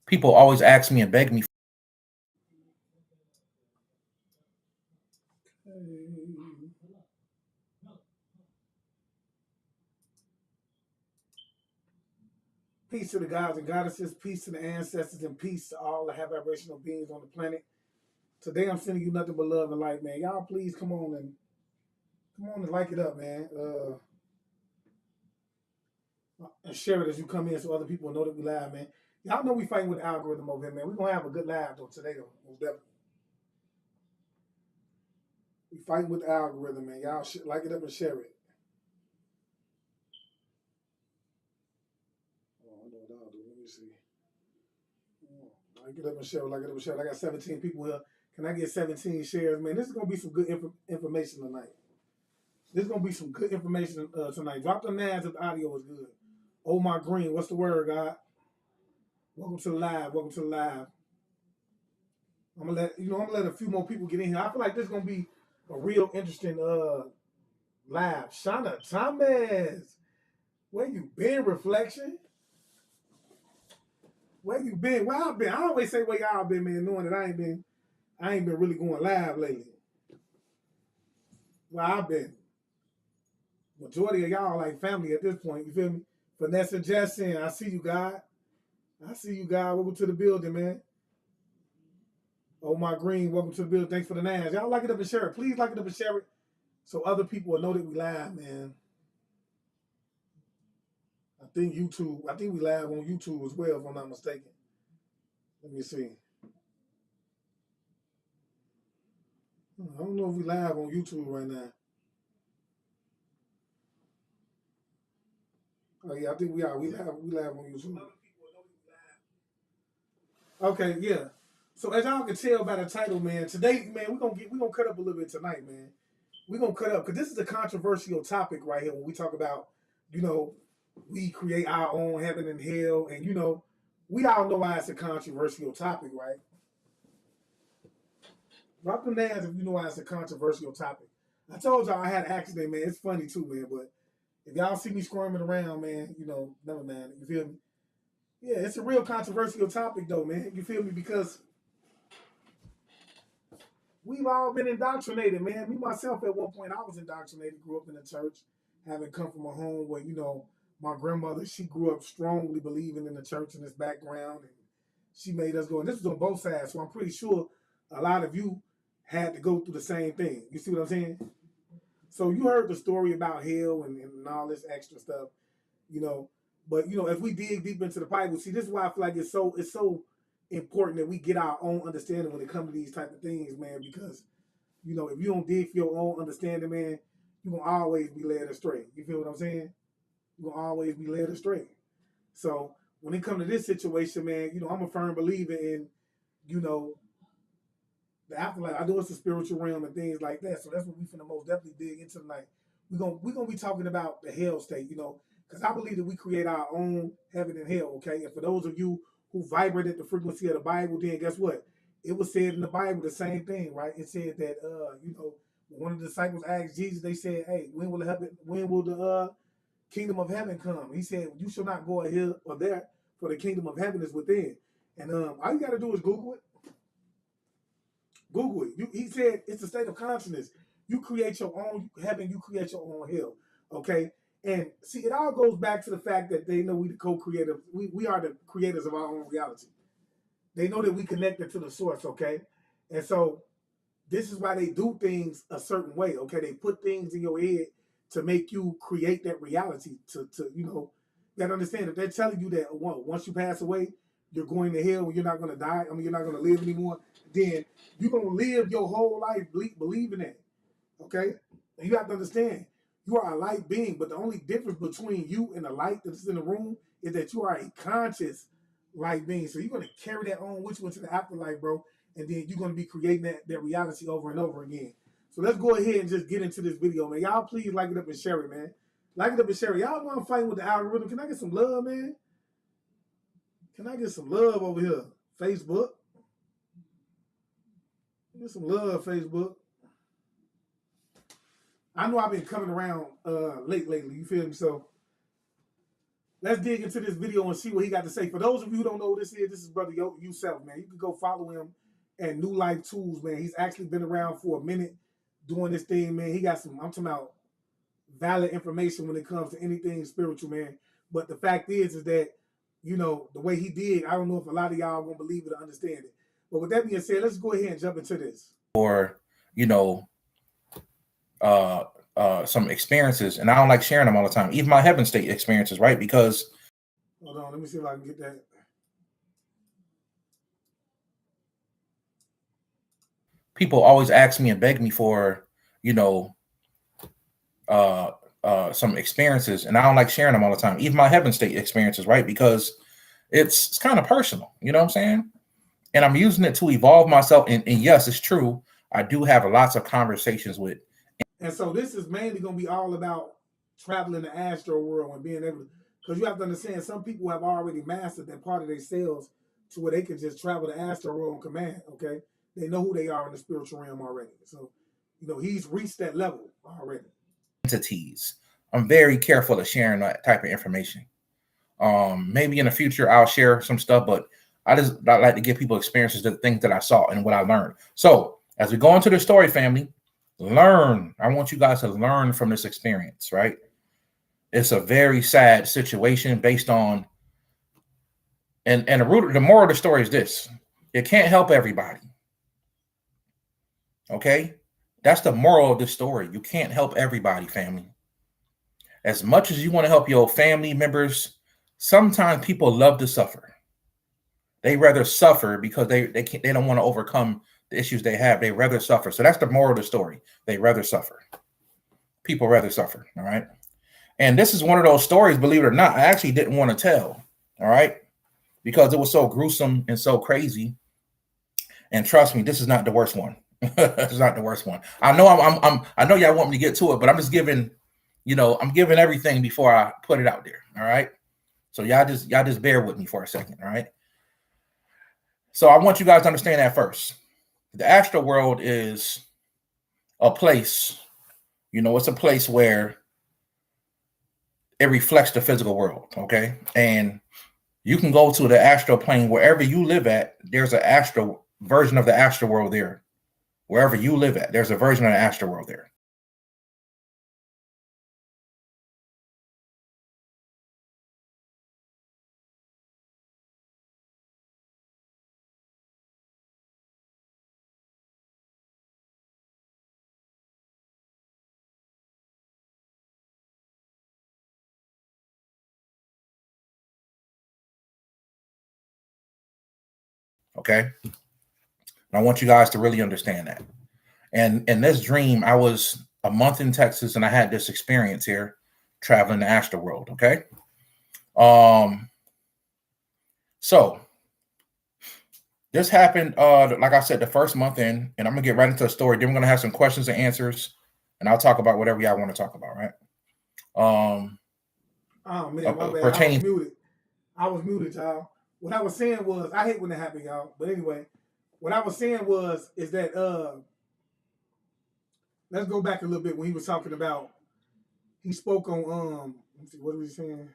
People always ask me and beg me. Peace to the gods and goddesses, peace to the ancestors, and peace to all the high vibrational beings on the planet. Today I'm sending you nothing but love and light, man. Y'all please come on and like it up, man. And share it as you come in so other people know that we live, man. Y'all know we fighting with the algorithm over here, man. We're gonna have a good live though today though. Most definitely. We fighting with the algorithm, man. Y'all like it up and share it. Oh, I know what I'll do. Let me see. Like it up and share it, like it up and share it. I got 17 people here. Can I get 17 shares, man? This is gonna be some good information tonight. This is gonna be some good information tonight. Drop the nads if the audio is good. Oh my green, what's the word, God? Welcome to the live. Welcome to the live. I'm gonna let a few more people get in here. I feel like this is gonna be a real interesting live. Shauna Thomas, where you been, Reflection? Where you been? Where I been? I always say where y'all been, man, knowing that I ain't been really going live lately. Where I been? Majority of y'all like family at this point. You feel me? Vanessa Justin, I see you, God. I see you, God. Welcome to the building, man. Oh my green, welcome to the building. Thanks for the names. Y'all like it up and share it. Please like it up and share it so other people will know that we live, man. I think we live on YouTube as well, if I'm not mistaken. Let me see. I don't know if we live on YouTube right now. Oh yeah, I think we are. We live on YouTube. Okay, yeah. So as y'all can tell by the title, man, today, man, we're gonna cut up a little bit tonight, man. We're gonna cut up because this is a controversial topic right here when we talk about, you know, we create our own heaven and hell, and we all know why it's a controversial topic, right? Drop the names if you know why it's a controversial topic. I told y'all I had an accident, man. It's funny too, man. But if y'all see me squirming around, man, never mind. You feel me? Yeah, it's a real controversial topic, though, man. You feel me? Because we've all been indoctrinated, man. Me myself, at one point, I was indoctrinated. Grew up in the church, having come from a home where my grandmother, she grew up strongly believing in the church and its background, and she made us go. And this was on both sides, so I'm pretty sure a lot of you had to go through the same thing. You see what I'm saying? So you heard the story about hell and all this extra stuff, you know. But as we dig deep into the Bible, see, this is why I feel like it's so important that we get our own understanding when it comes to these type of things, man. Because if you don't dig for your own understanding, man, you're gonna always be led astray. You feel what I'm saying? You're gonna always be led astray. So when it comes to this situation, man, I'm a firm believer in, you know, the afterlife. I know it's a spiritual realm and things like that. So that's what we finna most definitely dig into tonight. We're gonna be talking about the hell state, because I believe that we create our own heaven and hell. Okay, and for those of you who vibrate at the frequency of the Bible, then guess what? It was said in the Bible the same thing, right? It said that when one of the disciples asked Jesus, they said, "Hey, when will the kingdom of heaven come?" He said, "You shall not go here or there, for the kingdom of heaven is within." And all you got to do is Google it. Google it. He said it's a state of consciousness. You create your own heaven. You create your own hell. Okay. And see, it all goes back to the fact that they know we the co-creator. We are the creators of our own reality. They know that we connected to the source. Okay. And so this is why they do things a certain way. Okay. They put things in your head to make you create that reality. You got to understand if they're telling you that once you pass away, you're going to hell and you're not going to die. I mean, you're not going to live anymore. Then you're going to live your whole life believing that. Okay? And you have to understand, you are a light being, but the only difference between you and the light that's in the room is that you are a conscious light being. So you're going to carry that on with you into the afterlife, bro. And then you're going to be creating that reality over and over again. So let's go ahead and just get into this video, man. Y'all please like it up and share it, man. Like it up and share it. Y'all know I'm fighting with the algorithm. Can I get some love, man? Can I get some love over here? Facebook. Get some love, Facebook. I know I've been coming around late lately. You feel me? So let's dig into this video and see what he got to say. For those of you who don't know who this is Brother Yourself, man. You can go follow him at New Life Tools, man. He's actually been around for a minute doing this thing, man. He got some, I'm talking about valid information when it comes to anything spiritual, man. But the fact is that, you know, the way he did, I don't know if a lot of y'all are going to believe it or understand it. But with that being said, let's go ahead and jump into this. Or, you know, some experiences, and I don't like sharing them all the time, even my heaven state experiences, right? Because hold on, let me see if I can get that. People always ask me and beg me for, you know, some experiences, and I don't like sharing them all the time, even my heaven state experiences, right? Because it's kind of personal, you know what I'm saying? And I'm using it to evolve myself. And yes, it's true. I do have lots of conversations with. And so this is mainly going to be all about traveling the astral world and being able to, because you have to understand, some people have already mastered that part of themselves to where they can just travel the astral world on command, okay? They know who they are in the spiritual realm already. So, you know, he's reached that level already. Entities. I'm very careful of sharing that type of information. Maybe in the future I'll share some stuff, but I like to give people experiences, the things that I saw and what I learned. So as we go into the story, family, learn. I want you guys to learn from this experience, right? It's a very sad situation based on, and the moral of the story is this: you can't help everybody. Okay, that's the moral of the story. You can't help everybody, family. As much as you want to help your family members, sometimes people love to suffer. They rather suffer because they don't want to overcome the issues they have. They rather suffer. So that's the moral of the story. They rather suffer. People rather suffer. All right. And this is one of those stories, believe it or not, I actually didn't want to tell. All right. Because it was so gruesome and so crazy. And trust me, this is not the worst one. It's not the worst one. I know I know y'all want me to get to it, but I'm just giving, you know, I'm giving everything before I put it out there. All right. So y'all just bear with me for a second. All right. So I want you guys to understand that first. The astral world is a place, you know, it's a place where it reflects the physical world. Okay. And you can go to the astral plane wherever you live at. There's an astral version of the astral world there. Wherever you live at, there's a version of the astral world there. Okay. And I want you guys to really understand that. And in this dream, I was a month in Texas and I had this experience here traveling the astral world. Okay. So this happened, like I said, the first month in, and I'm gonna get right into the story. Then we're gonna have some questions and answers, and I'll talk about whatever y'all want to talk about, right? Oh man, my bad. Pertaining. I was muted, y'all. What I was saying was, I hate when that happens, y'all. But anyway, what I was saying is that let's go back a little bit when he was talking about, he spoke on let's see, what was he saying?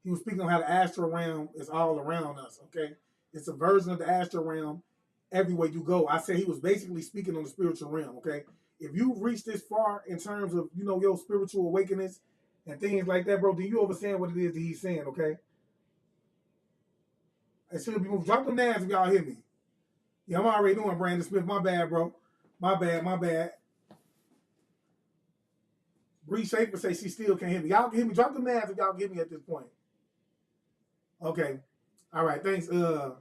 He was speaking on how the astral realm is all around us, okay? It's a version of the astral realm everywhere you go. I said he was basically speaking on the spiritual realm, okay? If you've reached this far in terms of, you know, your spiritual awakenings and things like that, bro, do you understand what it is that he's saying, okay? I should be moving. Drop them names if y'all hear me. Yeah, I'm already doing Brandon Smith. My bad, bro. My bad. Bree Schaefer say she still can't hear me. Y'all can hear me. Drop them names if y'all can hear me at this point. Okay. All right. Thanks. Okay.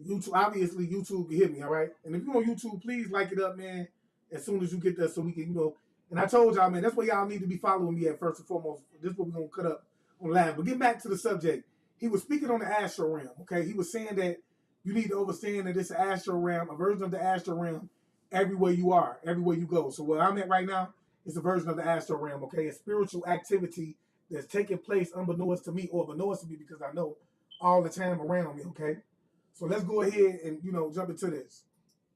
YouTube, obviously YouTube can hear me. All right. And if you're on YouTube, please like it up, man, as soon as you get there so we can, you know. And I told y'all, man, that's where y'all need to be following me at first and foremost. This is what we're going to cut up on live. But get back to the subject. He was speaking on the astral realm. Okay. He was saying that you need to understand that it's an astral realm, a version of the astral realm everywhere you are, everywhere you go. So where I'm at right now is a version of the astral realm. Okay. A spiritual activity that's taking place unbeknownst to me, or beknownst to me because I know all the time around me, okay? So let's go ahead and, you know, jump into this.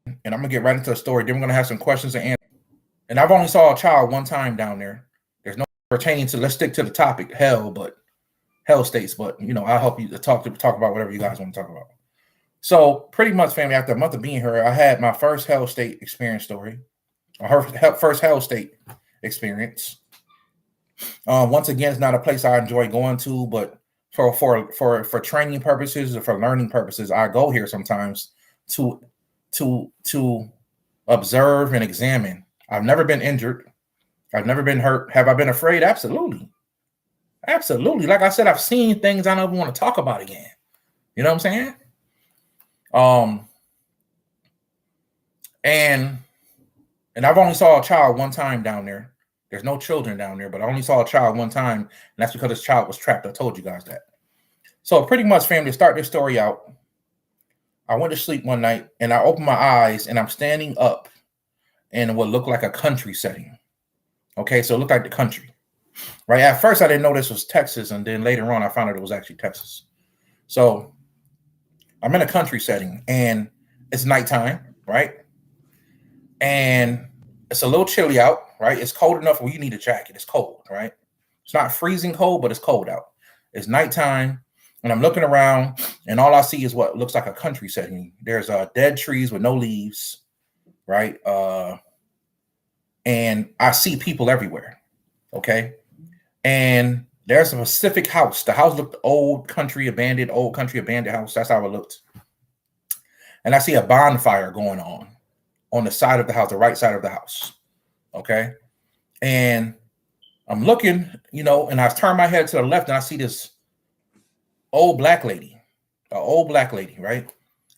And I'm going to get right into the story. Then we're going to have some questions and answers. And I've only saw a child one time down there. There's no pertaining to, let's stick to the topic, hell states, but I'll help you to talk about whatever you guys want to talk about. So pretty much, family, after a month of being here, I had my first hell state experience story, or her first hell state experience. Once again, it's not a place I enjoy going to, but for training purposes or for learning purposes, I go here sometimes to observe and examine. I've never been injured. I've never been hurt. Have I been afraid? Absolutely. Absolutely. Like I said, I've seen things I don't even want to talk about again. You know what I'm saying? And I've only saw a child one time down there. There's no children down there, but I only saw a child one time, and that's because this child was trapped. I told you guys that. So pretty much, family, to start this story out, I went to sleep one night, and I opened my eyes, and I'm standing up in what looked like a country setting. Okay, so it looked like the country. Right? At first, I didn't know this was Texas, and then later on, I found out it was actually Texas. So I'm in a country setting, and it's nighttime, right? And it's a little chilly out, right? It's cold enough where you need a jacket. It's cold, right? It's not freezing cold, but it's cold out. It's nighttime, and I'm looking around, and all I see is what looks like a country setting. There's dead trees with no leaves, right? And I see people everywhere, okay? And there's a specific house. The house looked old country abandoned house. That's how it looked. And I see a bonfire going on the side of the house, the right side of the house. Okay. And I'm looking, and I turn my head to the left and I see this old black lady, right?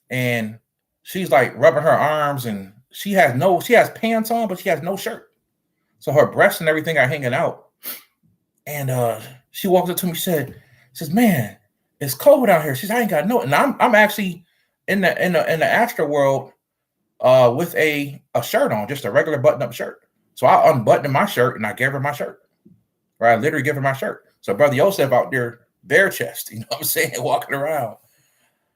And she's like rubbing her arms, and she has pants on, but she has no shirt. So her breasts and everything are hanging out. And she walks up to me, says, man, it's cold out here. She says, I ain't got no, and I'm actually in the astral world with a shirt on, just a regular button-up shirt. So I unbuttoned my shirt and I gave her my shirt. Right? I literally gave her my shirt. So Brother Yosef out there, bare chest, you know what I'm saying, walking around.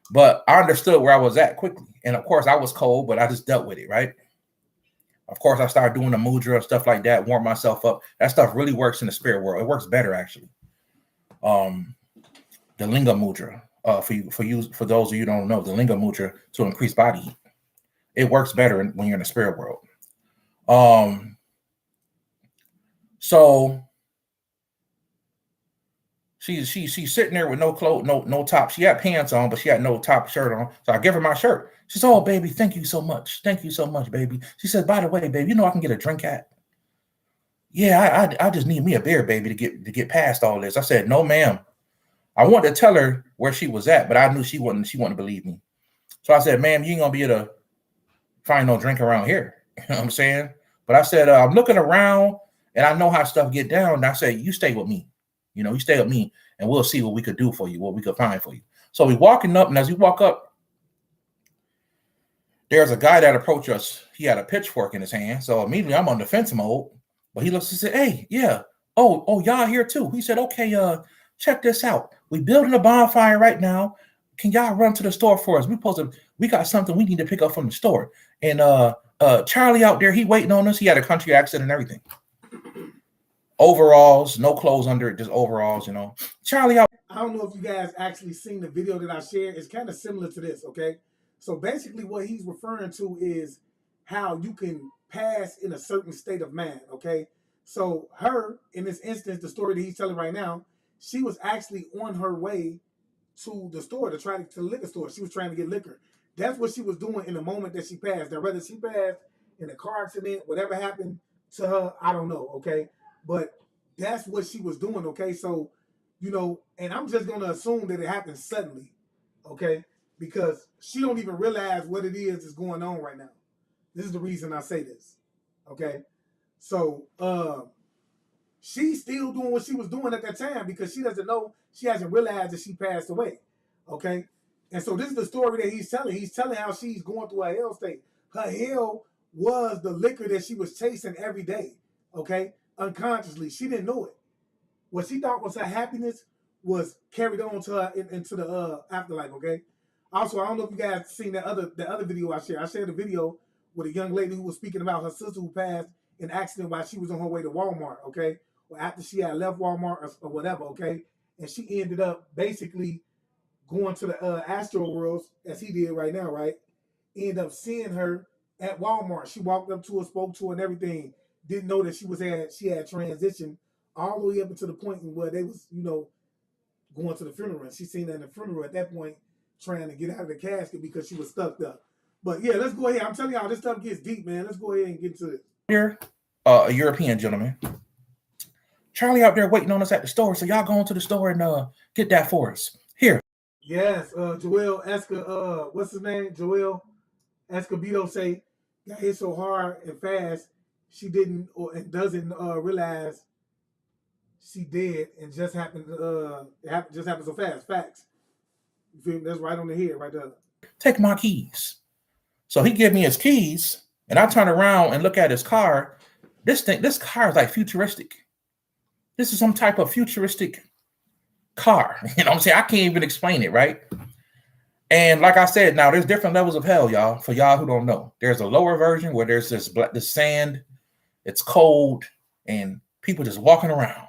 But I understood where I was at quickly. And of course I was cold, but I just dealt with it, right? Of course, I started doing the mudra and stuff like that, warm myself up. That stuff really works in the spirit world. It works better, actually. The linga mudra, for those of you who don't know, the linga mudra to increase body heat. It works better when you're in the spirit world. So she's sitting there with no clothes, no top. She had pants on, but she had no top shirt on. So I give her my shirt. She said, "Oh, baby, thank you so much. Thank you so much, baby." She said, "By the way, baby, I can get a drink at?" "Yeah, I just need me a beer, baby, to get past all this." I said, "No, ma'am." I wanted to tell her where she was at, but I knew she wouldn't believe me. So I said, "Ma'am, you ain't gonna be able to find no drink around here." You know what I'm saying? But I said, I'm looking around and I know how stuff get down. And I said, you stay with me. You stay with me and we'll see what we could do for you, what we could find for you. So we walking up, and as we walk up, there's a guy that approached us. He had a pitchfork in his hand. So immediately I'm on defense mode. But he looks and said, "Hey, yeah. Oh, y'all here too." He said, "Okay, check this out. We building a bonfire right now. Can y'all run to the store for us? We got something we need to pick up from the store." And Charlie out there, he waiting on us. He had a country accent and everything. Overalls, no clothes under it, just overalls, Charlie out. I don't know if you guys actually seen the video that I shared. It's kind of similar to this, okay? So basically what he's referring to is how you can pass in a certain state of mind, okay? So her, in this instance, the story that he's telling right now, she was actually on her way to the store to the liquor store. She was trying to get liquor. That's what she was doing in the moment that she passed. Now, whether she passed in a car accident, whatever happened to her, I don't know, okay? But that's what she was doing, okay? So, and I'm just going to assume that it happened suddenly, okay? Because she don't even realize what it is going on right now. This is the reason I say this, okay? So, she's still doing what she was doing at that time because she doesn't know, she hasn't realized that she passed away, okay? And so this is the story that he's telling. He's telling how she's going through a hell state. Her hell was the liquor that she was chasing every day, okay? Unconsciously. She didn't know it. What she thought was her happiness was carried on to her into the afterlife, okay? Also, I don't know if you guys seen the other video I shared. I shared a video with a young lady who was speaking about her sister who passed in an accident while she was on her way to Walmart, okay? after she had left Walmart or whatever, okay, and she ended up basically going to the astral worlds as he did right now, right? End up seeing her at Walmart. She walked up to her, spoke to her, and everything. Didn't know that she had transitioned all the way up to the point where they was, going to the funeral. And she seen her in the funeral at that point, trying to get out of the casket because she was stuck up. But yeah, let's go ahead. I'm telling y'all, this stuff gets deep, man. Let's go ahead and get to it. Here, a European gentleman. Charlie out there waiting on us at the store, so y'all go into the store and get that for us. Here. Yes, Joel what's his name? Joel Escobedo say got hit so hard and fast she didn't and doesn't realize she did and just happened just happened so fast. Facts. You feel me? That's right on the head right there. Take my keys. So he gave me his keys, and I turn around and look at his car. This car is like futuristic. This is some type of futuristic car. You know what I'm saying? I can't even explain it, right? And like I said, now there's different levels of hell, y'all. For y'all who don't know, there's a lower version where there's this sand, it's cold, and people just walking around.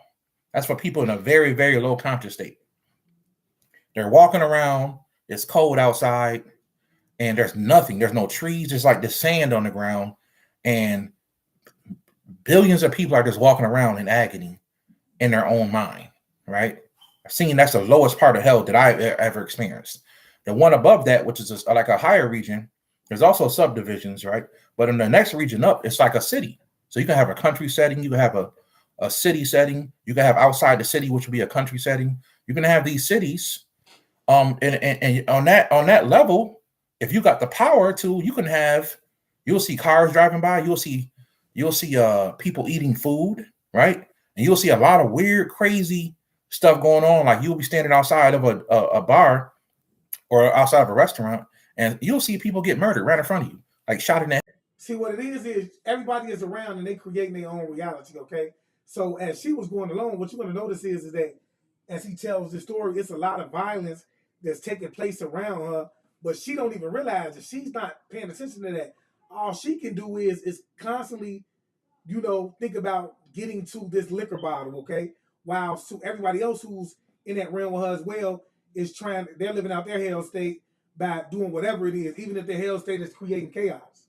That's for people in a very, very low conscious state. They're walking around, it's cold outside, and there's nothing. There's no trees, there's like the sand on the ground, and billions of people are just walking around in agony in their own mind, right? I've seen that's the lowest part of hell that I've ever experienced. The one above that, which is like a higher region, there's also subdivisions, right? But in the next region up, it's like a city. So you can have a country setting, you can have a city setting, you can have outside the city, which would be a country setting. You can have these cities. And on that level, if you got the power to, you'll see cars driving by, you'll see people eating food, right? And you'll see a lot of weird, crazy stuff going on. Like you'll be standing outside of a bar or outside of a restaurant, and you'll see people get murdered right in front of you, like shot in the head. See, what it is everybody is around and they creating their own reality, okay? So as she was going along, what you're going to notice is that as he tells the story, it's a lot of violence that's taking place around her, but she don't even realize that she's not paying attention to that. All she can do is constantly, think about getting to this liquor bottle, okay? While so everybody else who's in that realm with her as well is they're living out their hell state by doing whatever it is, even if their hell state is creating chaos.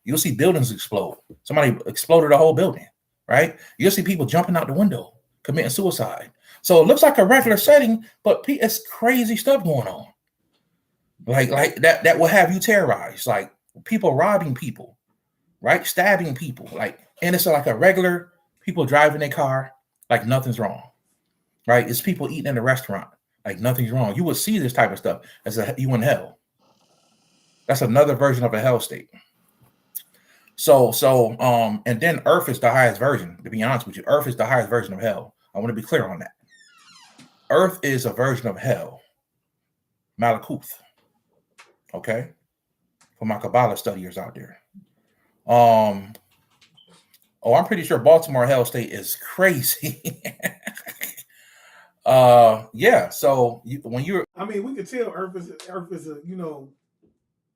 You'll see buildings explode. Somebody exploded a whole building, right? You'll see people jumping out the window, committing suicide. So it looks like a regular setting, but it's crazy stuff going on. Like that will have you terrorized. Like people robbing people, right? Stabbing people. And it's like a regular people driving their car like nothing's wrong, right? It's people eating in a restaurant like nothing's wrong. You will see this type of stuff as you in hell. That's another version of a hell state. So, and then Earth is the highest version. To be honest with you, Earth is the highest version of hell. I want to be clear on that. Earth is a version of hell. Malakuth. Okay, for my Kabbalah studiers out there. I'm pretty sure Baltimore hell state is crazy. Yeah. So we can tell Earth is a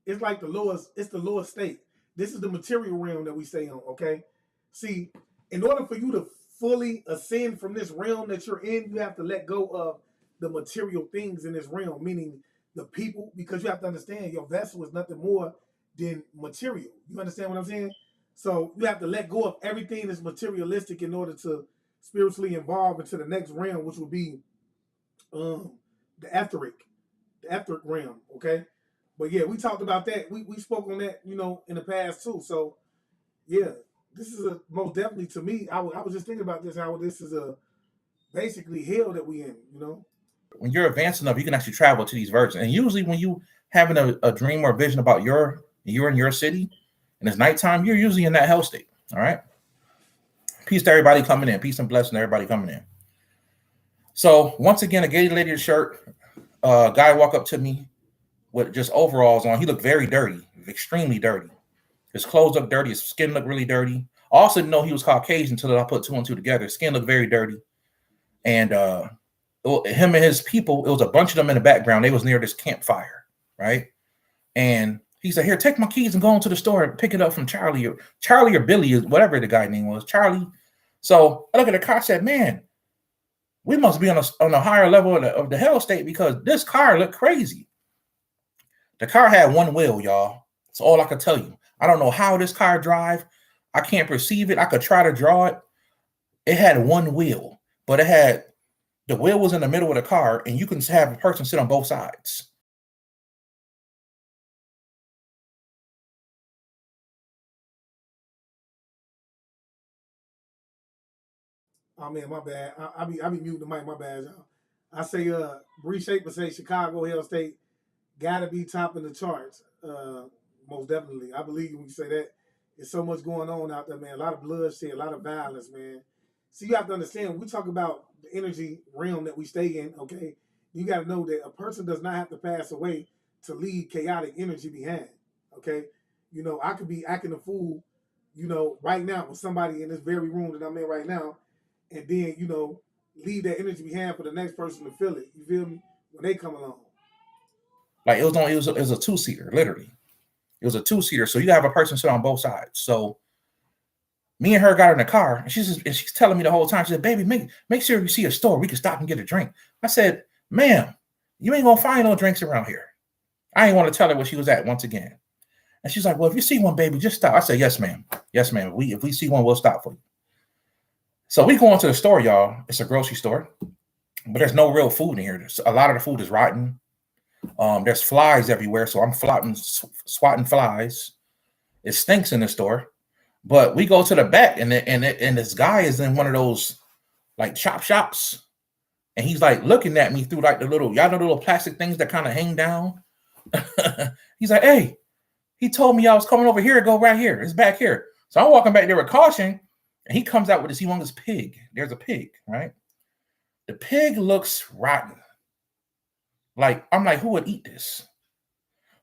it's like the lowest state. This is the material realm that we stay on. Okay, see, in order for you to fully ascend from this realm that you're in, you have to let go of the material things in this realm, meaning the people, because you have to understand your vessel is nothing more than material. You understand what I'm saying? So you have to let go of everything that's materialistic in order to spiritually evolve into the next realm, which will be the etheric realm. Okay, but yeah, we talked about that. We spoke on that, in the past too. So yeah, this is most definitely, to me, I was just thinking about this, how this is basically hell that we in. When you're advanced enough, you can actually travel to these versions. And usually when you having a dream or vision about you're in your city and it's nighttime, you're usually in that hell state. All right. Peace to everybody coming in. Peace and blessing to everybody coming in. So once again, a gated lady shirt, guy walk up to me with just overalls on. He looked very dirty, extremely dirty. His clothes looked dirty. His skin looked really dirty. I also didn't know he was Caucasian until I put two and two together. His skin looked very dirty. And him and his people, it was a bunch of them in the background. They was near this campfire, right? And he said, here, take my keys and go into the store and pick it up from Charlie or Billy, whatever the guy name was. Charlie, So I look at the car, I said, man, we must be on a higher level of the hell state because this car looked crazy. The car had one wheel, y'all. That's all I could tell you. I don't know how this car drive. I can't perceive it. I could try to draw it. It had one wheel, but the wheel was in the middle of the car, and you can have a person sit on both sides. Oh man, my bad. I be muting the mic. My bad, y'all. I say, Bree Shaper say Chicago Hell State gotta be top in the charts. Most definitely, I believe when you say that. There's so much going on out there, man. A lot of bloodshed, a lot of violence, man. So you have to understand when we talk about the energy realm that we stay in. Okay, you got to know that a person does not have to pass away to leave chaotic energy behind. Okay, you know I could be acting a fool, you know, right now with somebody in this very room that I'm in right now, and then you know leave that energy behind for the next person to feel it. You feel me? When they come along. Like it was a two-seater, literally. It was a two-seater, so you have a person sit on both sides. So me and her got in the car, and she's telling me the whole time. She said, "Baby, make sure you see a store. We can stop and get a drink." I said, "Ma'am, you ain't gonna find no drinks around here." I ain't want to tell her where she was at once again. And she's like, "Well, if you see one, baby, just stop." I said, "Yes, ma'am. Yes, ma'am. If we see one, we'll stop for you." So we go into the store, y'all. It's a grocery store, but there's no real food in here. A lot of the food is rotten. There's flies everywhere, so I'm swatting flies. It stinks in the store. But we go to the back, and this guy is in one of those like chop shops, and he's like looking at me through like the little plastic things that kind of hang down. He's like, "Hey," he told me I was coming over here. Go right here. It's back here. So I'm walking back there with caution, and he comes out with this humongous pig. There's a pig, right? The pig looks rotten. Like I'm like, who would eat this?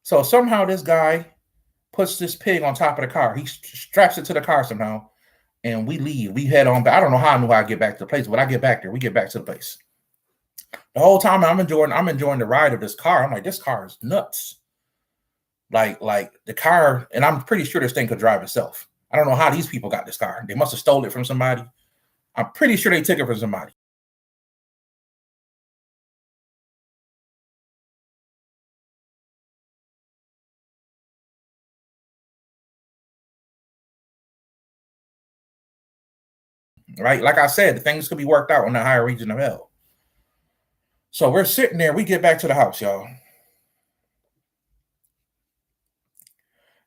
So somehow this guy puts this pig on top of the car. He straps it to the car somehow, and we leave. We head on back. I don't know how I knew how I get back to the place, but I get back there. We get back to the place. The whole time I'm enjoying the ride of this car. I'm like, this car is nuts. Like the car, and I'm pretty sure this thing could drive itself. I don't know how these people got this car. They must have stole it from somebody. I'm pretty sure they took it from somebody. Right? Like I said, the things could be worked out in the higher region of hell. So we're sitting there. We get back to the house, y'all.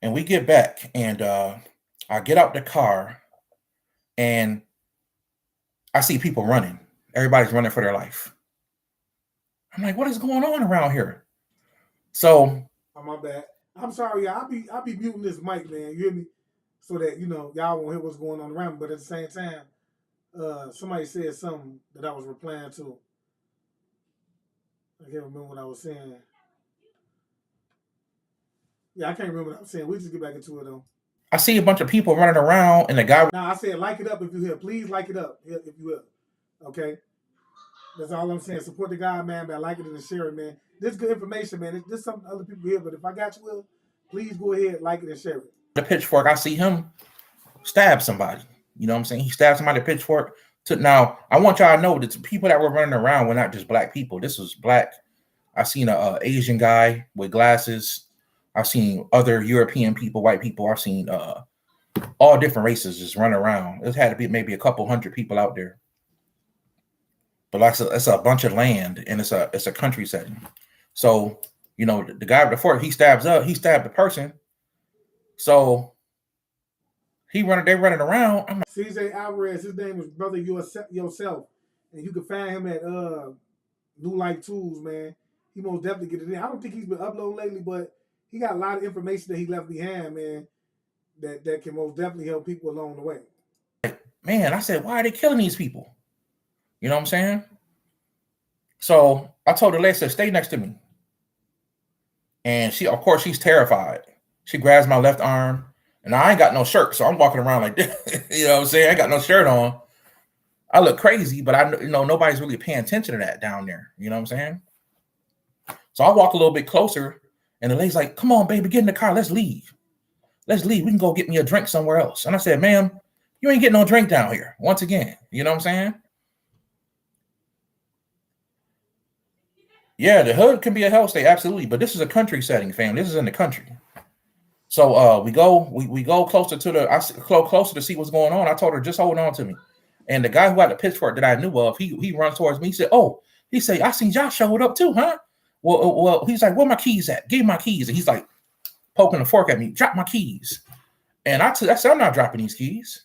And we get back, and I get out the car, and I see people running. Everybody's running for their life. I'm like, what is going on around here? So, Oh, my bad. I'm sorry, y'all. I'll be muting this mic, man. You hear me? So that you know y'all won't hear what's going on around me. But at the same time, somebody said something that I was replying to. I can't remember what I was saying. Yeah, I can't remember what I was saying. We just get back into it though. I see a bunch of people running around, and the guy. Now I said like it up if you hear. Please like it up if you will. Okay. That's all I'm saying. Support the guy, man, by liking it and sharing, man. This is good information, man. This is something other people hear, but if I got you, Will, please go ahead, like it and share it. The pitchfork, I see him stab somebody. You know what I'm saying? He stabbed somebody with a pitchfork. Now, I want y'all to know that the people that were running around were not just black people. This was black. I seen a Asian guy with glasses. I've seen other European people, white people. I've seen all different races just run around. It had to be maybe a couple hundred people out there. But like it's a bunch of land, and it's a country setting. So, you know, the guy with the fork, he stabbed the person. So they're running around. I'm like, CJ Alvarez, his name is Brother Yourself. And you can find him at New Life Tools, man. He most definitely get it in. I don't think he's been uploading lately, but he got a lot of information that he left behind, man, that can most definitely help people along the way. Man, I said, why are they killing these people? You know what I'm saying? So I told the lady, stay next to me. And of course, she's terrified. She grabs my left arm, and I ain't got no shirt, so I'm walking around like this. You know what I'm saying? I got no shirt on. I look crazy, but nobody's really paying attention to that down there. You know what I'm saying? So I walk a little bit closer, and the lady's like, "Come on, baby, get in the car. Let's leave. Let's leave. We can go get me a drink somewhere else." And I said, "Ma'am, You ain't getting no drink down here. Once again, you know what I'm saying? Yeah, the hood can be a hell state, absolutely. But this is a country setting, fam. This is in the country. So we go closer to closer to see what's going on. I told her, just hold on to me. And the guy who had the pitchfork that I knew of, he runs towards me. He said, "Oh," he said, "I seen y'all showed up too, huh?" Well, he's like, "Where my keys at? Give me my keys." And he's like poking the fork at me. "Drop my keys." And I said, "I'm not dropping these keys."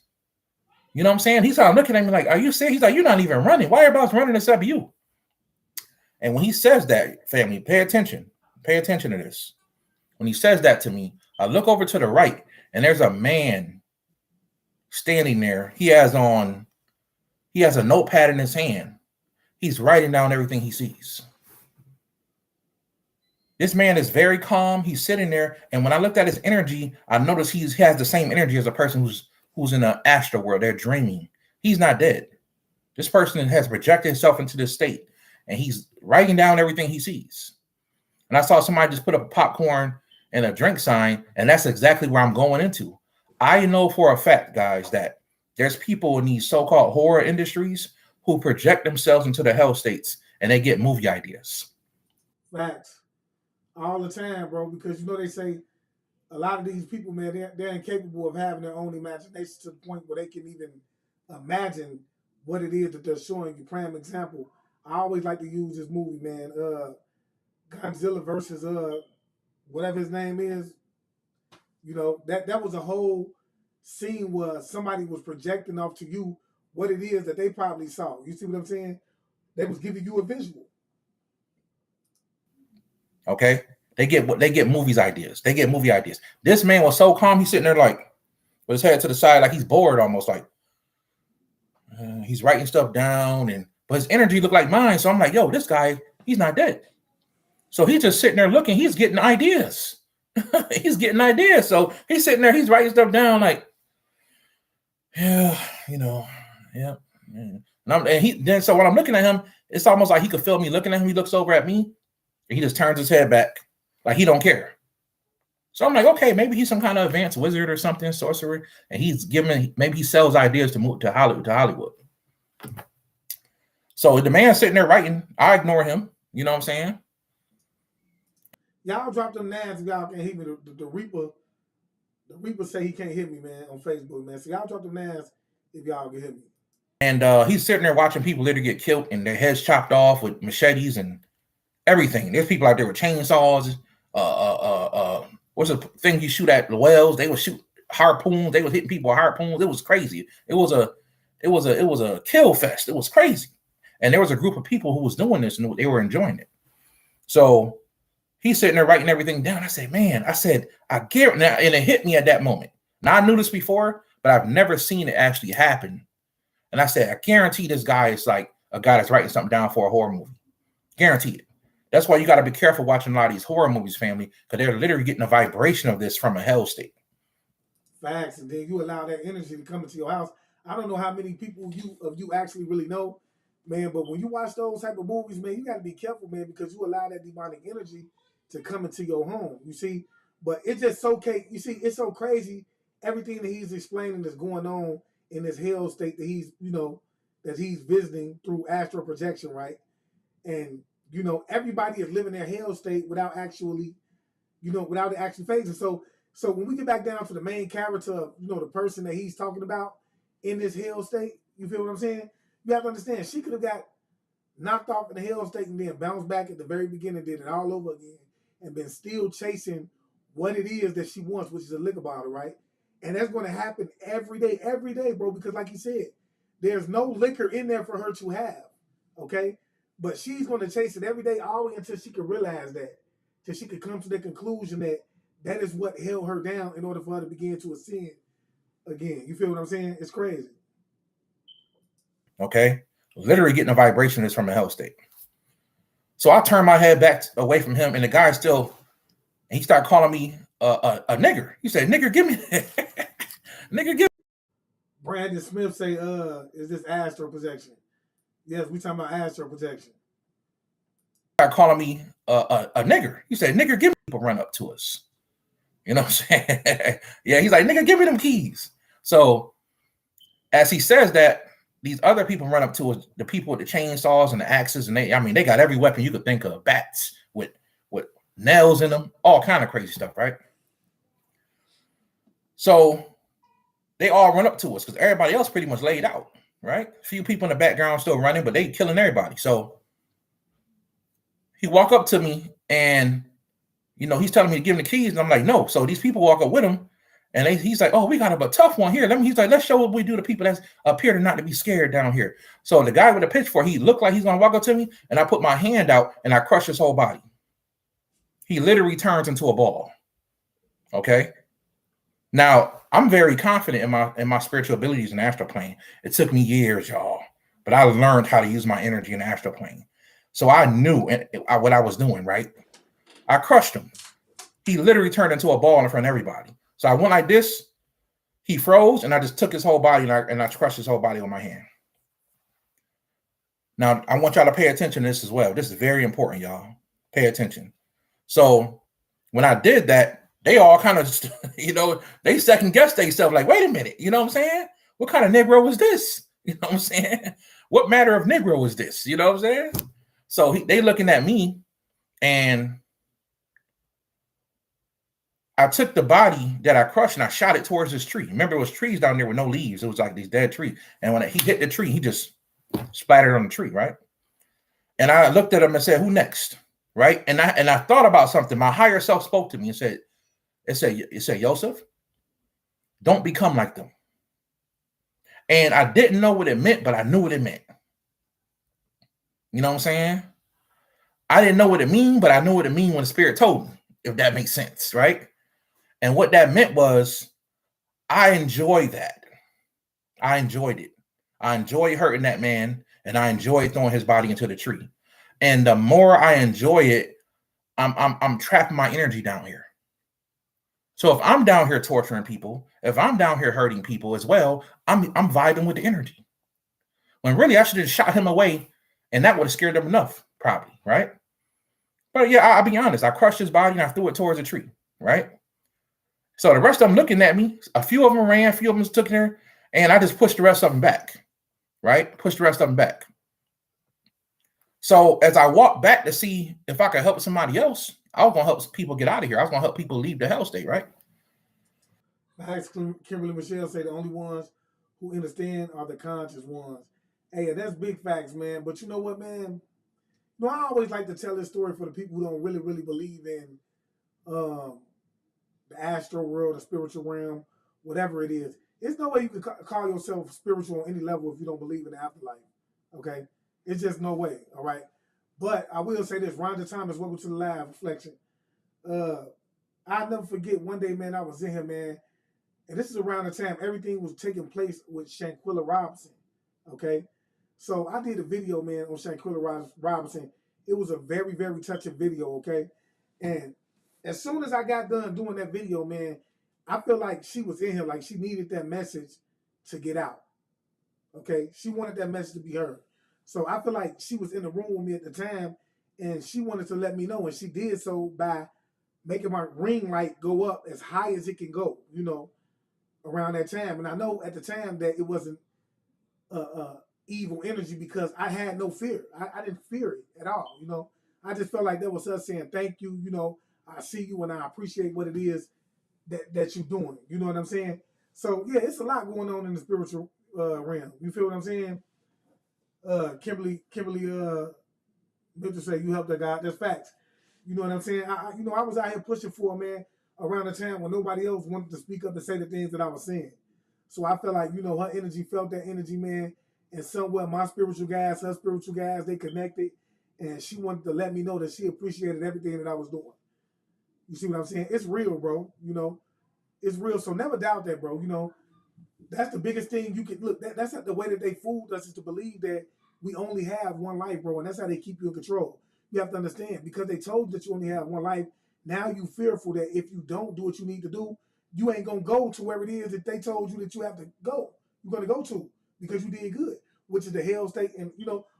You know what I'm saying? He's like looking at me like, "Are you serious?" He's like, "You're not even running. Why everybody's running except you?" And when he says that, family, pay attention. Pay attention to this. When he says that to me, I look over to the right, and there's a man standing there. He has a notepad in his hand. He's writing down everything he sees. This man is very calm. He's sitting there, and when I looked at his energy, I noticed he has the same energy as a person who's in an astral world. They're dreaming. He's not dead. This person has projected himself into this state, and he's writing down everything he sees. And I saw somebody just put up a popcorn and a drink sign, and that's exactly where I'm going into. I know for a fact, guys, that there's people in these so-called horror industries who project themselves into the hell states, and they get movie ideas. Facts. All the time, bro, because you know they say a lot of these people, man, they're incapable of having their own imagination to the point where they can even imagine what it is that they're showing you. Prime example, I always like to use this movie, man, Godzilla versus whatever his name is. You know, that was a whole scene where somebody was projecting off to you what it is that they probably saw. You see what I'm saying? They was giving you a visual. Okay, they get movies ideas. They get movie ideas. This man was so calm. He's sitting there like with his head to the side, like he's bored, almost like he's writing stuff down. But his energy looked like mine. So I'm like, yo, this guy, he's not dead. So he's just sitting there looking. He's getting ideas. He's getting ideas. So he's sitting there. He's writing stuff down like, yeah, you know, yeah. So when I'm looking at him, it's almost like he could feel me looking at him. He looks over at me. He just turns his head back like he don't care. So I'm like, okay, maybe he's some kind of advanced wizard or something, sorcerer, and maybe he sells ideas to move to Hollywood. So the man sitting there writing, I ignore him. You know what I'm saying? Y'all drop them nads if y'all can hit me. The Reaper say he can't hit me, man, on Facebook, man. So y'all drop them nads if y'all can hit me. And he's sitting there watching people literally get killed and their heads chopped off with machetes and everything. There's people out there with chainsaws. What's the thing you shoot at the wells? They would shoot harpoons. They was hitting people with harpoons. It was crazy. It was a kill fest. It was crazy. And there was a group of people who was doing this and they were enjoying it. So he's sitting there writing everything down. I said, man, I guarantee, and it hit me at that moment. Now I knew this before, but I've never seen it actually happen. And I said, I guarantee this guy is like a guy that's writing something down for a horror movie. Guarantee it. That's why you got to be careful watching a lot of these horror movies, family, because they're literally getting a vibration of this from a hell state. Facts, and then you allow that energy to come into your house. I don't know how many people you actually really know, man, but when you watch those type of movies, man, you got to be careful, man, because you allow that demonic energy to come into your home. You see, but it's just okay. You see, it's so crazy. Everything that he's explaining is going on in this hell state that he's visiting through astral projection, right? And everybody is living their hell state without actually, without it actually phasing. So when we get back down to the main character, the person that he's talking about in this hell state, you feel what I'm saying? You have to understand, she could have got knocked off in the hell state and then bounced back at the very beginning, did it all over again, and been still chasing what it is that she wants, which is a liquor bottle, right? And that's going to happen every day, bro, because like you said, there's no liquor in there for her to have, okay? But she's going to chase it every day all the way until she can realize that, till she could come to the conclusion that is what held her down in order for her to begin to ascend again. You feel what I'm saying? It's crazy. Okay? Literally getting a vibration is from a hell state. So I turned my head back away from him, and the guy he started calling me a nigger. He said, nigger, give me nigger, give me. Brandon Smith say, is this astral projection? Yes, we talking about astral projection. Started calling me a nigger. He said, nigger, give me. People run up to us. You know what I'm saying? Yeah, he's like, nigga, give me them keys. So As he says that, these other people run up to us, the people with the chainsaws and the axes, and they got every weapon you could think of, bats with nails in them, all kind of crazy stuff, right? So they all run up to us because everybody else pretty much laid out, right? A few people in the background still running, but they killing everybody. So he walk up to me and, he's telling me to give him the keys, and I'm like, no. So these people walk up with him, and he's like, oh, we got a tough one here. He's like, let's show what we do to people that's up here to not to be scared down here. So the guy with the pitchfork, he looked like he's gonna walk up to me, and I put my hand out and I crush his whole body. He literally turns into a ball. Okay. Now I'm very confident in my spiritual abilities in the astral plane. It took me years, y'all, but I learned how to use my energy in the astral plane. So I knew what I was doing, right? I crushed him. He literally turned into a ball in front of everybody. So I went like this. He froze, and I just took his whole body and I crushed his whole body with my hand. Now, I want y'all to pay attention to this as well. This is very important, y'all. Pay attention. So when I did that, they all kind of, they second guessed themselves like, wait a minute, you know what I'm saying? What kind of Negro was this? You know what I'm saying? What matter of Negro was this? You know what I'm saying? So they looking at me, and I took the body that I crushed and I shot it towards this tree. Remember, it was trees down there with no leaves. It was like these dead trees. And when he hit the tree, he just splattered on the tree, right? And I looked at him and said, who next? Right? And I thought about something. My higher self spoke to me and said, Joseph, don't become like them. And I didn't know what it meant, but I knew what it meant. You know what I'm saying? I didn't know what it mean, but I knew what it mean when the spirit told me, if that makes sense, right? And what that meant was, I enjoy that. I enjoyed it. I enjoy hurting that man, and I enjoy throwing his body into the tree. And the more I enjoy it, I'm trapping my energy down here. So if I'm down here torturing people, if I'm down here hurting people as well, I'm vibing with the energy. When really I should have shot him away, and that would have scared them enough, probably, right? But yeah, I'll be honest. I crushed his body and I threw it towards a tree, right? So the rest of them looking at me, a few of them ran, a few of them took there, and I just pushed the rest of them back, right? Pushed the rest of them back. So as I walked back to see if I could help somebody else, I was going to help people get out of here. I was going to help people leave the hell state, right? Kimberly Michelle say the only ones who understand are the conscious ones. Hey, that's big facts, man. But you know what, man? I always like to tell this story for the people who don't really, really believe in the astral world, the spiritual realm, whatever it is. There's no way you can call yourself spiritual on any level if you don't believe in the afterlife. Okay? It's just no way, all right? But I will say this, Rhonda Thomas, welcome to the live reflection. I'll never forget one day, man, I was in here, man, and this is around the time everything was taking place with Shanquilla Robinson, okay? So I did a video, man, on Shanquilla Robinson. It was a very, very touching video, okay? And as soon as I got done doing that video, man, I feel like she was in here, like she needed that message to get out, okay? She wanted that message to be heard. So I feel like she was in the room with me at the time, and she wanted to let me know, and she did so by making my ring light go up as high as it can go, around that time. And I know at the time that it wasn't evil energy because I had no fear. I didn't fear it at all, I just felt like that was us saying, thank you, I see you and I appreciate what it is that you're doing. You know what I'm saying? So, yeah, it's a lot going on in the spiritual realm. You feel what I'm saying? Kimberly, Mitchell say you helped that guy. That's facts. You know what I'm saying? I was out here pushing for a man around the time when nobody else wanted to speak up and say the things that I was saying. So I felt like, her energy felt that energy, man. And somewhere my spiritual guys, her spiritual guys, they connected. And she wanted to let me know that she appreciated everything that I was doing. You see what I'm saying? It's real, bro. It's real. So never doubt that, bro. That's the biggest thing you can look. That's not the way that they fooled us, is to believe that we only have one life, bro, and that's how they keep you in control. You have to understand, because they told you that you only have one life. Now you fearful that if you don't do what you need to do, you ain't gonna go to where it is that they told you that you have to go. You're gonna go to because you did good, which is the hell state. And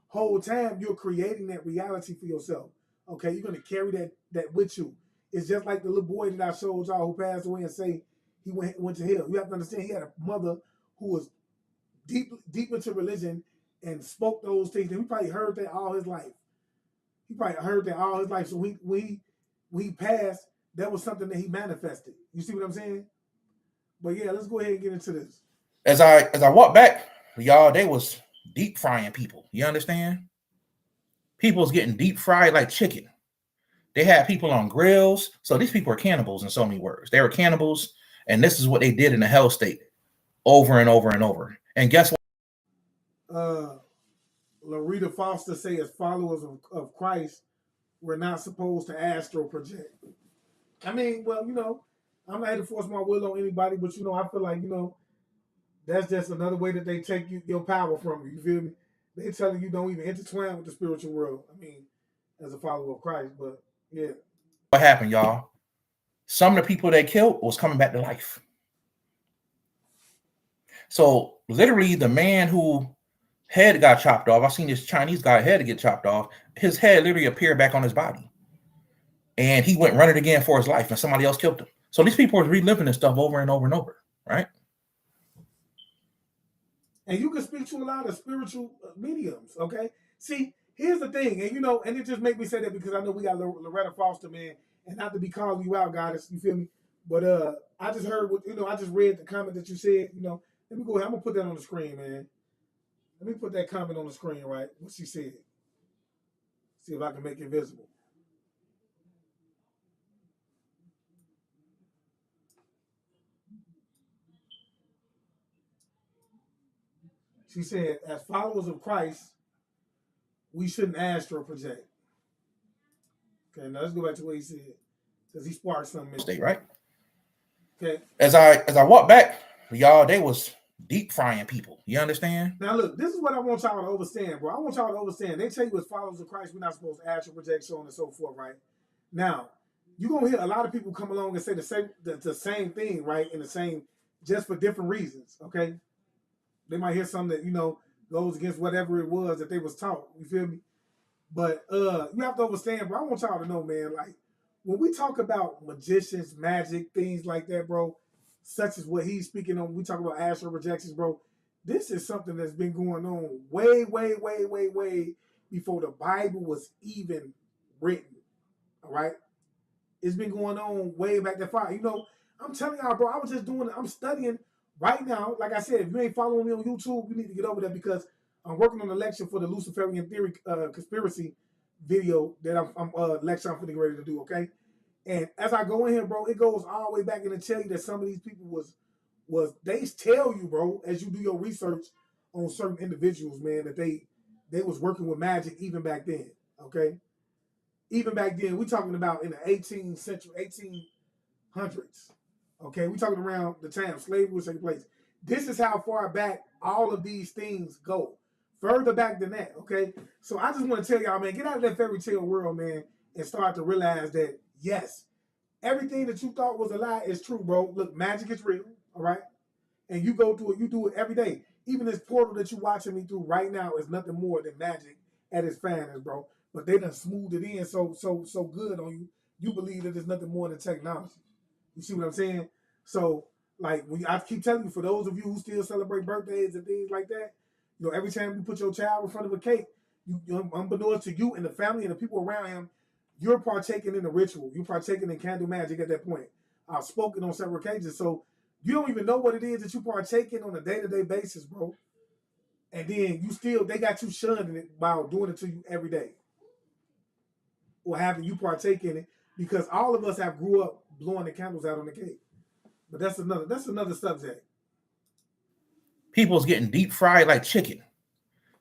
whole time you're creating that reality for yourself. Okay, you're gonna carry that with you. It's just like the little boy that I showed y'all who passed away and say he went to hell. You have to understand he had a mother who was deep into religion and spoke those things. And he probably heard that all his life. So when he passed, that was something that he manifested. You see what I'm saying? But yeah, let's go ahead and get into this. As I walk back, y'all, they was deep frying people. You understand? People was getting deep fried like chicken. They had people on grills. So these people are cannibals in so many words. They were cannibals, and this is what they did in the hell state over and over and over. And guess what? Larita Foster say, as followers of Christ, we're not supposed to astral project. I mean, well, I'm not here to force my will on anybody, but I feel like, that's just another way that they take your power from you. You feel me? They telling you don't even intertwine with the spiritual world. I mean, as a follower of Christ, but yeah. What happened, y'all? Some of the people they killed was coming back to life. So literally, the man who head got chopped off. I seen this Chinese guy head to get chopped off. His head literally appeared back on his body, and he went running again for his life, and somebody else killed him. So these people are reliving this stuff over and over and over, right? And you can speak to a lot of spiritual mediums, okay? See, here's the thing, and it just made me say that because I know we got Loretta Foster, man, and not to be calling you out, goddess, you feel me? But I just heard I just read the comment that you said, let me go ahead, I'm gonna put that on the screen, man. Let me put that comment on the screen, right? What she said. See if I can make it visible. She said, as followers of Christ, we shouldn't astral project. Okay, now let's go back to what he said. Because he sparked something. State, right? Okay. As I walk back, y'all, they was deep frying people. You understand? Now look, this is what I want y'all to understand, bro. I want y'all to understand. They tell you as followers of Christ, we're not supposed to astral project, so on and so forth, right? Now, you're gonna hear a lot of people come along and say the same thing, right? In the same, just for different reasons, okay? They might hear something that, goes against whatever it was that they was taught. You feel me? But you have to understand, bro. I want y'all to know, man, like when we talk about magicians, magic, things like that, bro, such as what he's speaking on, we talk about astral projections, bro. This is something that's been going on way, way, way, way, way before the Bible was even written. All right? It's been going on way back that far. I'm telling y'all, bro, I'm studying right now. Like I said, if you ain't following me on YouTube, you need to get over there because I'm working on a lecture for the Luciferian theory conspiracy video that I'm lecture I'm getting ready to do, okay? And as I go in here, bro, it goes all the way back in to tell you that some of these people was they tell you, bro, as you do your research on certain individuals, man, that they was working with magic even back then, okay? Even back then, we're talking about in the 18th century, 1800s, okay? We're talking around the time slavery was taking place. This is how far back all of these things go. Further back than that, okay? So I just want to tell y'all, man, get out of that fairy tale world, man, and start to realize that, yes, everything that you thought was a lie is true, bro. Look, magic is real, all right? And you go through it, you do it every day. Even this portal that you're watching me through right now is nothing more than magic at its finest, bro. But they done smoothed it in so good on you. You believe that there's nothing more than technology. You see what I'm saying? So, like, I keep telling you, for those of you who still celebrate birthdays and things like that, every time you put your child in front of a cake, unbeknownst to you and the family and the people around him, you're partaking in the ritual. You're partaking in candle magic at that point. I've spoken on several occasions. So you don't even know what it is that you partake in on a day-to-day basis, bro. And then they got you shunning it while doing it to you every day. Or having you partake in it. Because all of us have grew up blowing the candles out on the cake. But that's another subject. People's getting deep fried like chicken.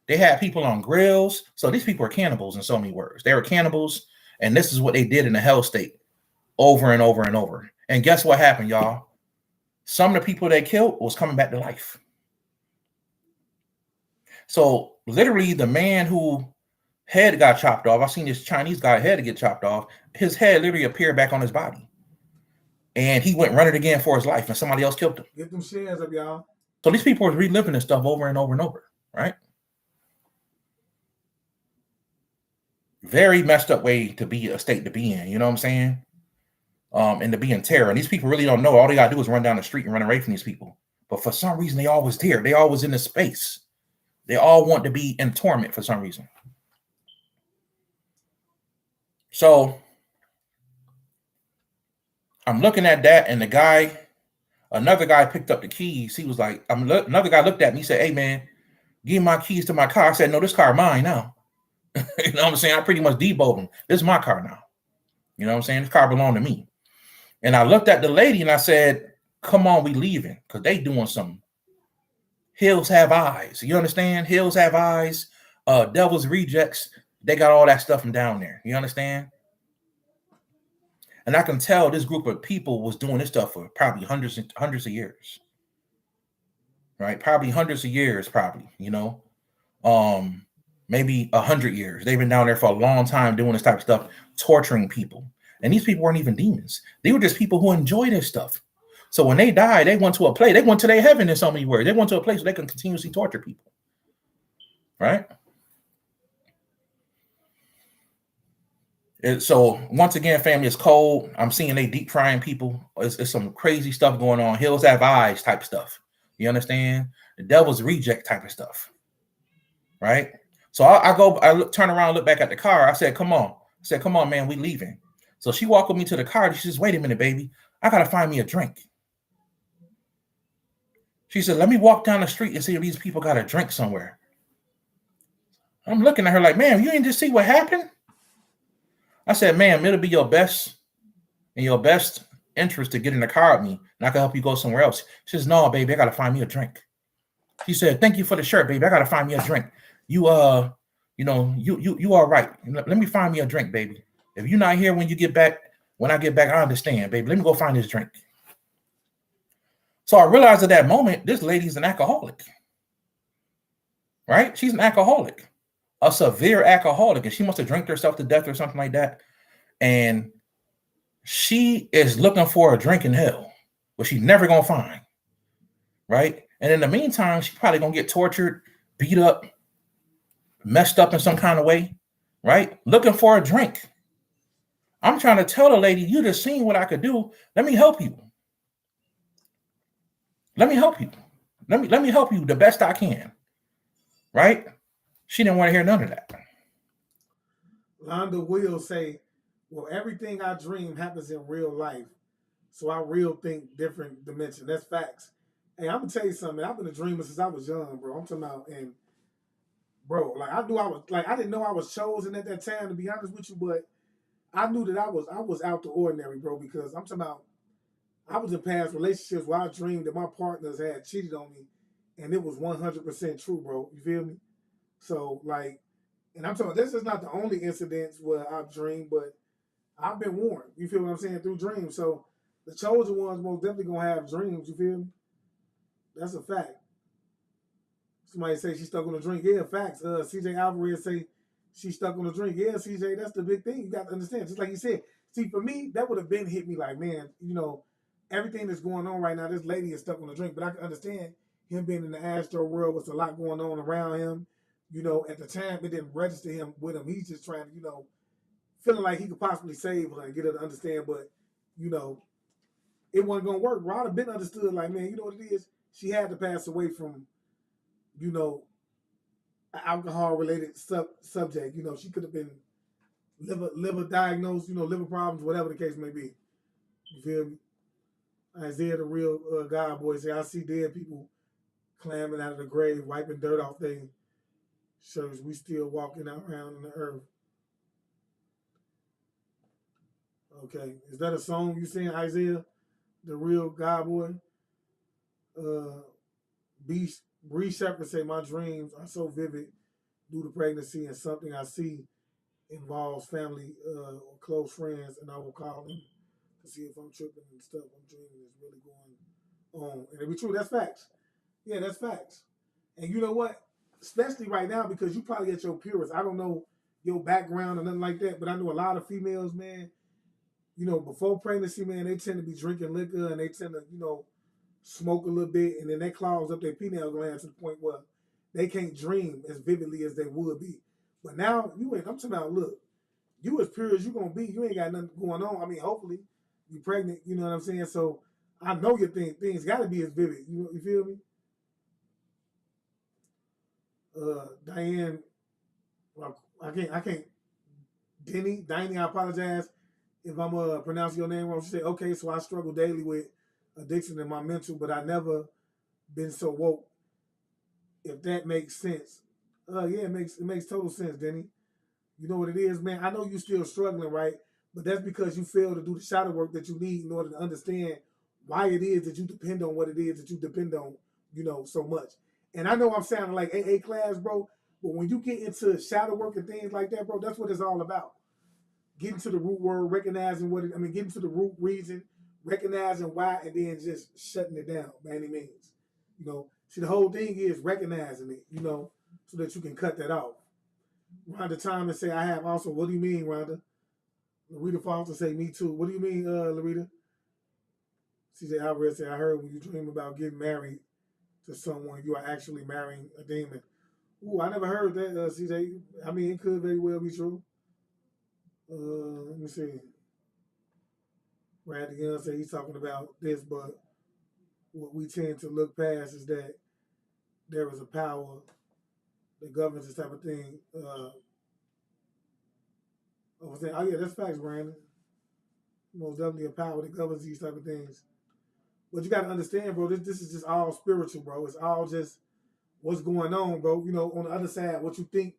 They had people on grills. So these people are cannibals in so many words. They were cannibals, and this is what they did in the hell state over and over and over. And guess what happened, y'all? Some of the people they killed was coming back to life. So literally, the man who head got chopped off, I seen this Chinese guy head to get chopped off. His head literally appeared back on his body, and he went running again for his life, and somebody else killed him. Get them shares up, y'all. So these people are reliving this stuff over and over and over, right? Very messed up way to be a state to be in. You know what I'm saying? And to be in terror. And these people really don't know. All they gotta do is run down the street and run away from these people. But for some reason, they always there. They always in the space. They all want to be in torment for some reason. So I'm looking at that, and another guy picked up the keys. He was like, another guy looked at me. He said, "Hey man, give me my keys to my car." I said, "No, this car mine now." You know what I'm saying? I pretty much deboed him. This is my car now. You know what I'm saying? This car belonged to me. And I looked at the lady and I said, "Come on, we leaving," because they doing something. Hills have eyes. You understand? Hills have eyes. Devil's rejects. They got all that stuff from down there. You understand? And I can tell this group of people was doing this stuff for probably hundreds of years. Right? Probably hundreds of years, probably, maybe 100 years. They've been down there for a long time doing this type of stuff, torturing people. And these people weren't even demons. They were just people who enjoy this stuff. So when they died, they went to a place. They went to their heaven in so many words. They went to a place where they can continuously torture people. Right? So once again, family, it's cold. I'm seeing they deep frying people. It's some crazy stuff going on. Hills have eyes type stuff. You understand? The devil's reject type of stuff. Right? So I turn around, look back at the car. I said, "Come on." I said, "Come on, man, we leaving." So she walked with me to the car. She says, "Wait a minute, baby. I got to find me a drink." She said, "Let me walk down the street and see if these people got a drink somewhere." I'm looking at her like, "Man, you didn't just see what happened?" I said, "Ma'am, it'll be your best interest to get in the car with me, and I can help you go somewhere else." She says, "No, baby, I got to find me a drink." She said, "Thank you for the shirt, baby. I got to find me a drink. You all right. Let me find me a drink, baby. If you're not here when I get back, I understand, baby. Let me go find this drink." So I realized at that moment, this lady's an alcoholic. Right? She's an alcoholic, a severe alcoholic, and she must have drank herself to death or something like that. And she is looking for a drink in hell, but she's never gonna find. Right? And in the meantime, she's probably gonna get tortured, beat up, messed up in some kind of way, right? Looking for a drink. I'm trying to tell the lady, "You just seen what I could do. Let me help you. Let me help you. Let me help you the best I can." Right? She didn't want to hear none of that. Londa will say, "Well, everything I dream happens in real life. So I real think different dimension." That's facts. Hey, I'm gonna tell you something. I've been a dreamer since I was young, bro. I'm talking about, and bro, like I didn't know I was chosen at that time, to be honest with you, but I knew that I was out the ordinary, bro, because I'm talking about I was in past relationships where I dreamed that my partners had cheated on me, and it was 100% true, bro. You feel me? So like, and I'm talking, this is not the only incidents where I've dreamed, but I've been warned. You feel what I'm saying, through dreams. So the chosen ones most definitely gonna have dreams. You feel me? That's a fact. Somebody say she's stuck on a drink. Yeah, facts. CJ Alvarez say she's stuck on a drink. Yeah, CJ, that's the big thing. You got to understand. Just like you said. See, for me, that would have been hit me like, man, everything that's going on right now, this lady is stuck on a drink. But I can understand him being in the astral world with a lot going on around him. At the time, it didn't register him with him. He's just trying to, feeling like he could possibly save her and get her to understand. But, it wasn't going to work. Rod have been understood like, man, you know what it is? She had to pass away from, you know, alcohol related subject. She could have been liver diagnosed, liver problems, whatever the case may be. You feel me? Isaiah, the real God boy, say, "I see dead people clambering out of the grave, wiping dirt off their shirts. We still walking out around in the earth." Okay, is that a song you sing, Isaiah, the real God boy? Uh, Bree Shepherd say, "My dreams are so vivid due to pregnancy, and something I see involves family or close friends, and I will call them to see if I'm tripping and stuff I'm dreaming is really going on." And it be true, that's facts. Yeah, that's facts. And you know what? Especially right now, because you probably get your purist. I don't know your background or nothing like that, but I know a lot of females, man, before pregnancy, man, they tend to be drinking liquor and they tend to, smoke a little bit, and then that clogs up their pineal gland to the point where they can't dream as vividly as they would be. But now I'm talking about, look, you as pure as you gonna be, you ain't got nothing going on. I mean, hopefully you pregnant, you know what I'm saying? So I know your things got to be as vivid. You feel me? Diane, well, I can't. Danny, I apologize if I'm pronouncing your name wrong. She said, okay, so I struggle daily with addiction in my mental, but I never been so woke. If that makes sense. Yeah, it makes total sense, Denny. You know what it is, man. I know you still struggling, right? But that's because you fail to do the shadow work that you need in order to understand why it is that you depend on what it is that you depend on, so much. And I know I'm sounding like AA class, bro, but when you get into shadow work and things like that, bro, that's what it's all about. Getting to the root word, recognizing getting to the root reason, recognizing why, and then just shutting it down by any means. See, the whole thing is recognizing it, so that you can cut that off. Rhonda Thomas say, I have also. What do you mean, Rhonda? Larita Foster say, me too. What do you mean, Larita? CJ Alvarez say, I heard when you dream about getting married to someone, you are actually marrying a demon. Ooh, I never heard that, CJ. I mean, it could very well be true. Let me see. Randy Young say he's talking about this, but what we tend to look past is that there is a power that governs this type of thing. Oh yeah, that's facts, Brandon. Most definitely a power that governs these type of things. But you got to understand, bro. This is just all spiritual, bro. It's all just what's going on, bro. On the other side, what you think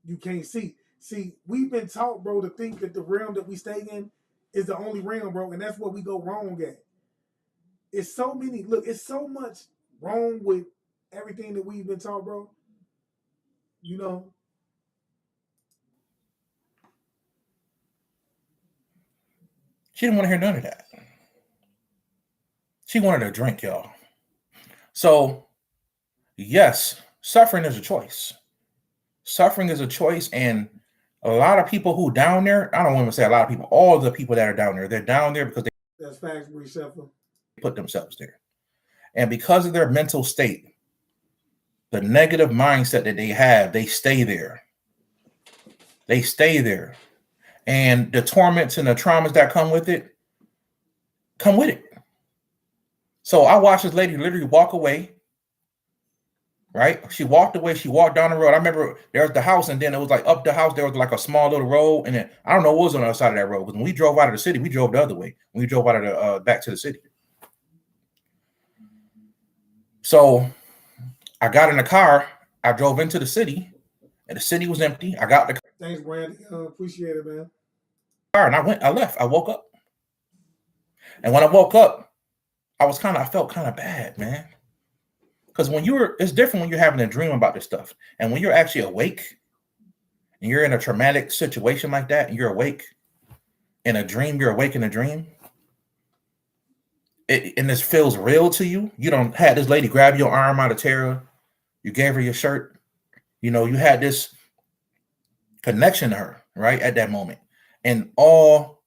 you can't see. See, we've been taught, bro, to think that the realm that we stay in is the only realm, bro, and that's what we go wrong at. It's so many. Look, it's so much wrong with everything that we've been taught, bro. You know, She didn't want to hear none of that. She wanted a drink, y'all. So, yes, suffering is a choice. Suffering is a choice, and a lot of people who down there, I don't want to say a lot of people, all the people that are down there, they're down there because they that's facts, Bree Sheffer. put themselves there. And because of their mental state, the negative mindset that they have, they stay there. They stay there. And the torments and the traumas that come with it, come with it. So I watched this lady literally walk away, right? She walked away. She walked down the road. I remember there was the house, and then it was like up the house, there was like a small little road. And then I don't know what was on the other side of that road. Because when we drove out of the city, we drove the other way. When we drove out of the back to the city. So I got in the car. I drove into the city, and the city was empty. I got the car. Thanks, Brandy. Appreciate it, man. And I left. I woke up. And when I woke up, I felt kind of bad, man. Because it's different when you're having a dream about this stuff. And when you're actually awake and you're in a traumatic situation like that, and you're awake in a dream, you're awake in a dream, and this feels real to you. You don't had this lady grab your arm out of terror. You gave her your shirt. You had this connection to her, right, at that moment. And all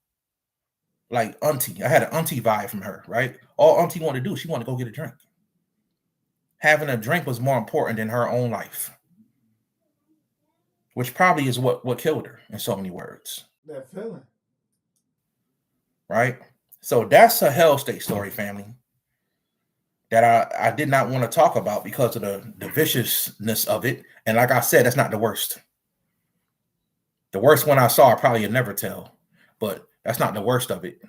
like auntie, I had an auntie vibe from her, right? All auntie wanted to do, she wanted to go get a drink. Having a drink was more important than her own life, which probably is what killed her in so many words. That feeling. Right? So that's a hell state story, family, that I did not want to talk about because of the viciousness of it. And like I said, that's not the worst. The worst one I saw, I probably would never tell, but that's not the worst of it.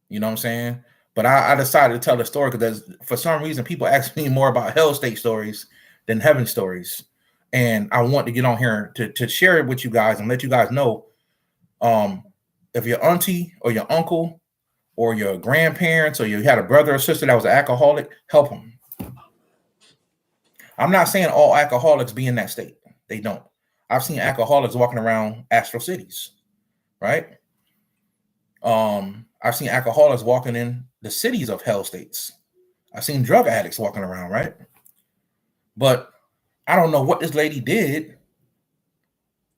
You know what I'm saying? But I decided to tell the story because for some reason people ask me more about hell state stories than heaven stories. And I want to get on here to share it with you guys and let you guys know, if your auntie or your uncle or your grandparents or you had a brother or sister that was an alcoholic, help them. I'm not saying all alcoholics be in that state. They don't. I've seen alcoholics walking around astral cities, right? I've seen alcoholics walking in the cities of hell states. I've seen drug addicts walking around, right? But I don't know what this lady did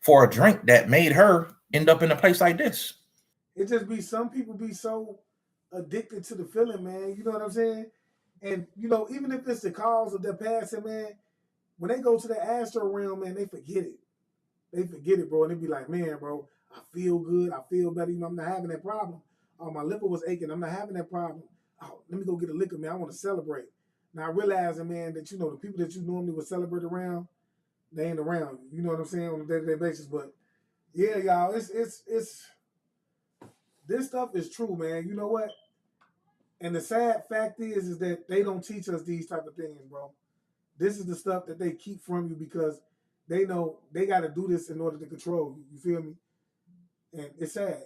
for a drink that made her end up in a place like this. It just be some people be so addicted to the feeling, man. You know what I'm saying? And even if it's the cause of their passing, man, when they go to the astral realm, man, they forget it. They forget it, bro. And they be like, man, bro, I feel good. I feel better. I'm not having that problem. Oh, my liver was aching. I'm not having that problem. oh, let me go get a liquor, man. I want to celebrate. Now realizing, man, that the people that you normally would celebrate around, they ain't around. You know what I'm saying, on a day-to-day basis. But yeah, y'all, it's this stuff is true, man. You know what? And the sad fact is that they don't teach us these type of things, bro. This is the stuff that they keep from you because they know they got to do this in order to control you. You feel me? And it's sad.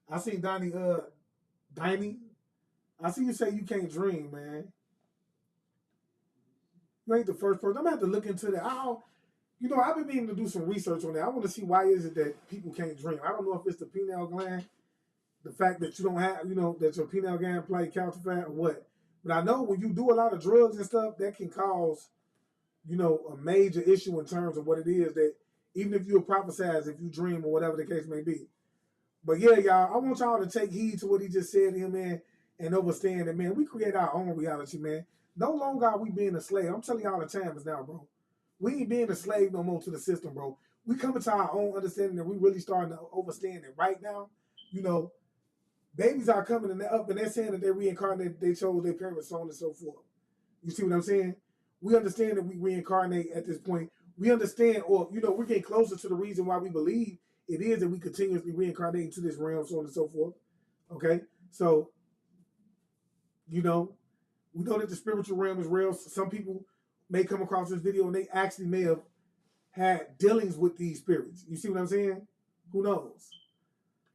I seen Diney. I see you say you can't dream, man. You ain't the first person. I'm gonna have to look into that. I've been meaning to do some research on that. I want to see why is it that people can't dream. I don't know if it's the pineal gland, the fact that you don't have, that your pineal gland play counterfeit or what. But I know when you do a lot of drugs and stuff, that can cause, a major issue in terms of what it is that even if you prophesize, if you dream or whatever the case may be. But yeah, y'all, I want y'all to take heed to what he just said here, man, and understand that, man, we create our own reality, man. No longer are we being a slave. I'm telling y'all the time is now, bro. We ain't being a slave no more to the system, bro. We coming to our own understanding that we really starting to understand it right now. Babies are coming and they're up and they're saying that they're reincarnated, they chose their parents, so on and so forth. You see what I'm saying? We understand that we reincarnate at this point. We understand, or we're getting closer to the reason why we believe it is that we continuously reincarnate into this realm, so on and so forth. Okay? So, we know that the spiritual realm is real. Some people may come across this video and they actually may have had dealings with these spirits. You see what I'm saying? Who knows?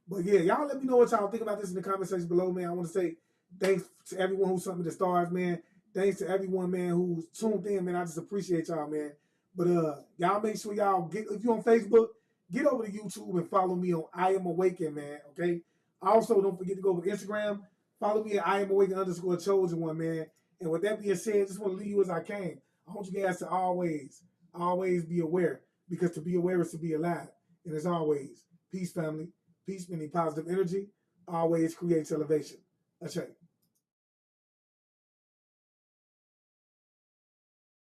But yeah, y'all let me know what y'all think about this in the comment section below, man. I want to say thanks to everyone who's something to the stars, man. Thanks to everyone, man, who's tuned in, man. I just appreciate y'all, man. But y'all make sure y'all if you're on Facebook, get over to YouTube and follow me on I Am Awakened, man. Okay. Also, don't forget to go over to Instagram. Follow me at I Am Awakened _ chosen one, man. And with that being said, I just want to leave you as I came. I want you guys to always be aware, because to be aware is to be alive. And as always, peace, family. Peace, meaning positive energy, always creates elevation. That's right.